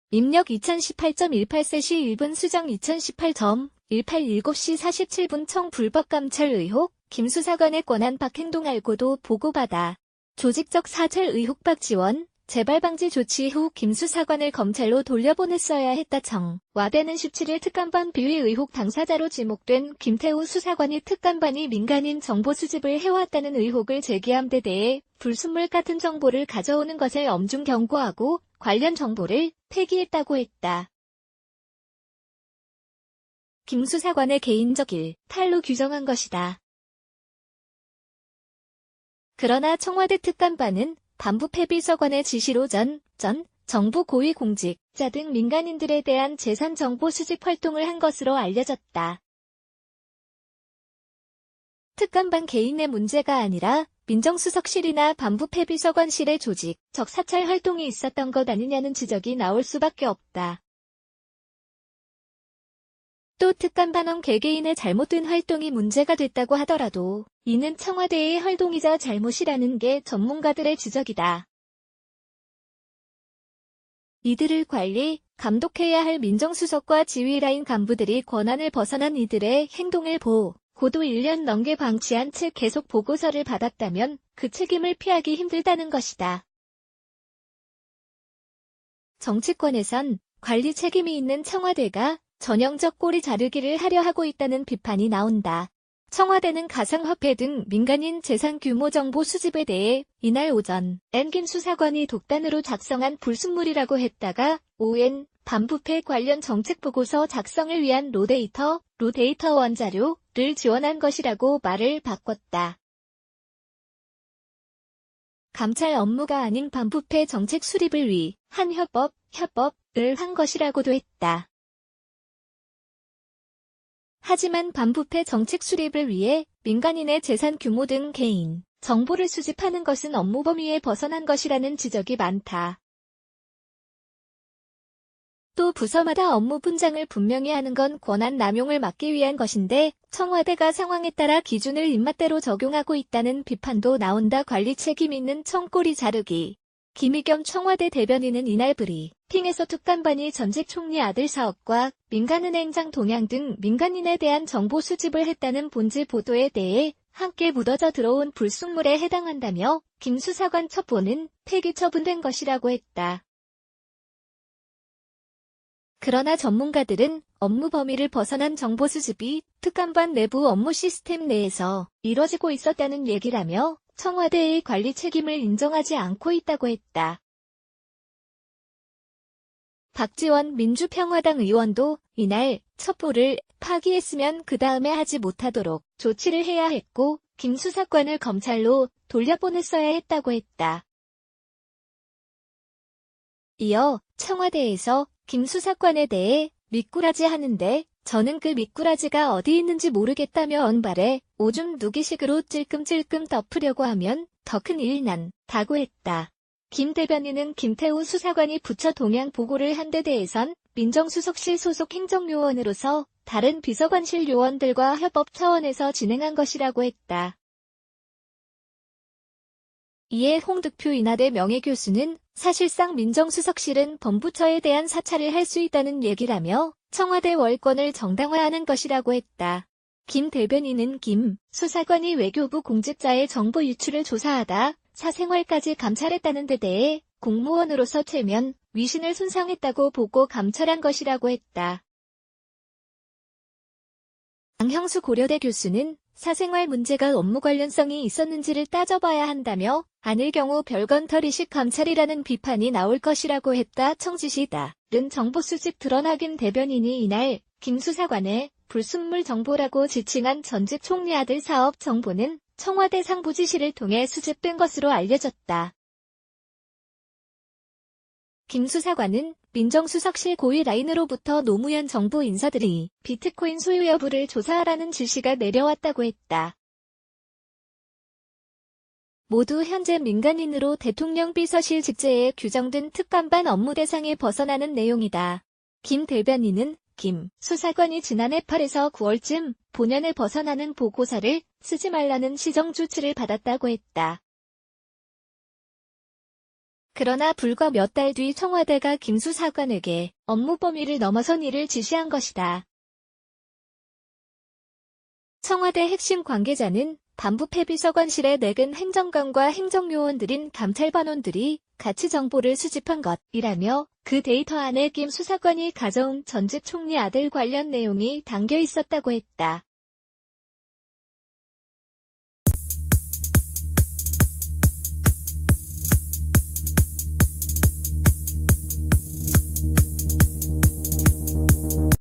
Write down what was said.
입력 2018.18시 1분 수정 2018.18 7시 47분 청 불법 감찰 의혹 김수사관의 권한 박행동 알고도 보고받아 조직적 사찰 의혹 박지원 재발 방지 조치 후 김수사관을 검찰로 돌려보냈어야 했다 청. 와대는 17일 특감반 비위 의혹 당사자로 지목된 김태우 수사관이 특감반이 민간인 정보 수집을 해왔다는 의혹을 제기한 데 대해 불순물 같은 정보를 가져오는 것을 엄중 경고하고 관련 정보를 폐기했다고 했다. 김 수사관의 개인적 탈로 규정한 것이다. 그러나 청와대 특감반은 반부패 비서관의 지시로 전 정부 고위공직자 등 민간인들에 대한 재산 정보 수집 활동을 한 것으로 알려졌다. 특감반 개인의 문제가 아니라 민정수석실이나 반부패 비서관실의 조직적 사찰 활동이 있었던 것 아니냐는 지적이 나올 수밖에 없다. 또 특감반원 개개인의 잘못된 활동이 문제가 됐다고 하더라도 이는 청와대의 활동이자 잘못이라는 게 전문가들의 지적이다. 이들을 관리, 감독해야 할 민정수석과 지휘라인 간부들이 권한을 벗어난 이들의 행동을 고도 1년 넘게 방치한 채 계속 보고서를 받았다면 그 책임을 피하기 힘들다는 것이다. 정치권에선 관리 책임이 있는 청와대가 전형적 꼬리 자르기를 하려 하고 있다는 비판이 나온다. 청와대는 가상화폐 등 민간인 재산 규모 정보 수집에 대해 이날 오전 김 수사관이 독단으로 작성한 불순물이라고 했다가 오후엔 반부패 관련 정책보고서 작성을 위한 로데이터 원자료를 지원한 것이라고 말을 바꿨다. 감찰 업무가 아닌 반부패 정책 수립을 위한 협업을 한 것이라고도 했다. 하지만 반부패 정책 수립을 위해 민간인의 재산 규모 등 개인 정보를 수집하는 것은 업무 범위에 벗어난 것이라는 지적이 많다. 또 부서마다 업무 분장을 분명히 하는 건 권한 남용을 막기 위한 것인데 청와대가 상황에 따라 기준을 입맛대로 적용하고 있다는 비판도 나온다. 관리 책임 있는 청꼬리 자르기. 김의겸 청와대 대변인은 이날 브리핑에서 특감반이 전직 총리 아들 사업과 민간은행장 동향 등 민간인에 대한 정보 수집을 했다는 본지 보도에 대해 함께 묻어져 들어온 불순물에 해당한다며 김 수사관 첩보는 폐기 처분된 것이라고 했다. 그러나 전문가들은 업무 범위를 벗어난 정보 수집이 특감반 내부 업무 시스템 내에서 이뤄지고 있었다는 얘기라며 청와대의 관리 책임을 인정하지 않고 있다고 했다. 박지원 민주평화당 의원도 이날 첩보를 파기했으면 그 다음에 하지 못하도록 조치를 해야 했고 김 수사관을 검찰로 돌려보냈어야 했다고 했다. 이어 청와대에서 김 수사관에 대해 미꾸라지 하는데 저는 그 미꾸라지가 어디 있는지 모르겠다며 언발에 오줌 누기식으로 찔끔찔끔 덮으려고 하면 더 큰 일 난다고 했다. 김 대변인은 김태우 수사관이 부처 동향 보고를 한 데 대해선 민정수석실 소속 행정요원으로서 다른 비서관실 요원들과 협업 차원에서 진행한 것이라고 했다. 이에 홍득표 인하대 명예교수는 사실상 민정수석실은 범부처에 대한 사찰을 할 수 있다는 얘기라며 청와대 월권을 정당화하는 것이라고 했다. 김 대변인은 김 수사관이 외교부 공직자의 정보 유출을 조사하다 사생활까지 감찰했다는 데 대해 공무원으로서 체면, 위신을 손상했다고 보고 감찰한 것이라고 했다. 강형수 고려대 교수는 사생활 문제가 업무 관련성이 있었는지를 따져봐야 한다며 아닐 경우 별건터리식 감찰이라는 비판이 나올 것이라고 했다. 청지시다. 는 정보 수집 드러나긴 대변인이 이날 김 수사관의 불순물 정보라고 지칭한 전직 총리 아들 사업 정보는 청와대 상부지시를 통해 수집된 것으로 알려졌다. 김 수사관은 민정수석실 고위 라인으로부터 노무현 정부 인사들이 비트코인 소유 여부를 조사하라는 지시가 내려왔다고 했다. 모두 현재 민간인으로 대통령 비서실 직제에 규정된 특감반 업무 대상에 벗어나는 내용이다. 김 대변인은 김 수사관이 지난해 8에서 9월쯤 본연에 벗어나는 보고서를 쓰지 말라는 시정 조치를 받았다고 했다. 그러나 불과 몇 달 뒤 청와대가 김 수사관에게 업무 범위를 넘어선 일을 지시한 것이다. 청와대 핵심 관계자는 반부패 비서관실에 내근 행정관과 행정요원들인 감찰반원들이 같이 정보를 수집한 것이라며 그 데이터 안에 김 수사관이 가져온 전직 총리 아들 관련 내용이 담겨 있었다고 했다.